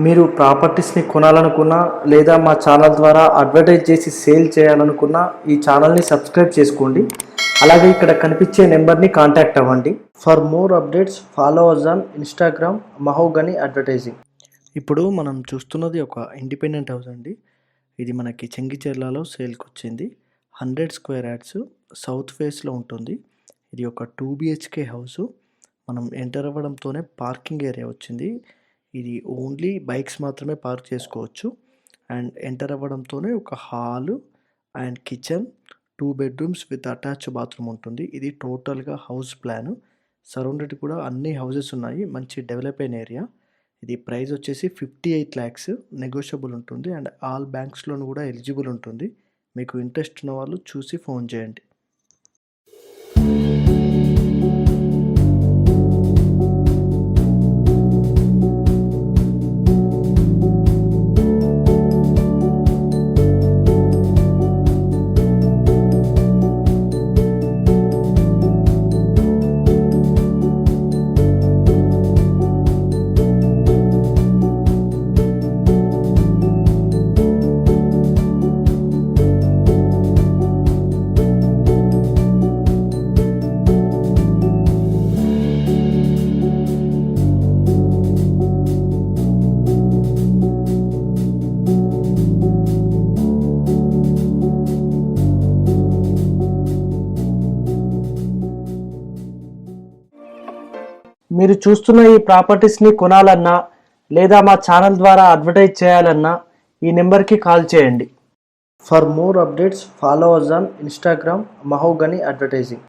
మీరు ప్రాపర్టీస్ని కొనాలనుకున్నా లేదా మా ఛానల్ ద్వారా అడ్వర్టైజ్ చేసి సేల్ చేయాలనుకున్నా ఈ ఛానల్ని సబ్స్క్రైబ్ చేసుకోండి. అలాగే ఇక్కడ కనిపించే నెంబర్ని కాంటాక్ట్ అవ్వండి. For more updates follow us on Instagram Mahogany Advertising. ఇప్పుడు మనం చూస్తున్నది ఒక ఇండిపెండెంట్ హౌస్ అండి. ఇది మనకి చెంగిచెర్లలో సేల్కి వచ్చింది. 100 స్క్వేర్ యార్డ్స్ సౌత్ ఫేస్లో ఉంటుంది. ఇది ఒక 2 BHK హౌసు. మనం ఎంటర్ అవ్వడంతోనే పార్కింగ్ ఏరియా వచ్చింది. ఇది ఓన్లీ బైక్స్ మాత్రమే పార్క్ చేసుకోవచ్చు. అండ్ ఎంటర్ అవ్వడంతోనే ఒక hall and kitchen, 2 bedrooms with attached bathroom ఉంటుంది. ఇది టోటల్గా హౌస్ ప్లాన్. సరౌండెడ్ కూడా అన్ని హౌసెస్ ఉన్నాయి. మంచి డెవలప్ అయిన ఏరియా. ఇది ప్రైస్ వచ్చేసి 58 lakhs, నెగోషియబుల్ ఉంటుంది. అండ్ ఆల్ బ్యాంక్స్లోను కూడా ఎలిజిబుల్ ఉంటుంది. మీకు ఇంట్రెస్ట్ ఉన్న వాళ్ళు చూసి ఫోన్ చేయండి. మీరు చూస్తున్న ఈ ప్రాపర్టీస్ని కొనాలన్నా లేదా మా ఛానల్ ద్వారా అడ్వర్టైజ్ చేయాలన్నా ఈ నెంబర్కి కాల్ చేయండి. For more updates follow us on Instagram Mahogany advertising.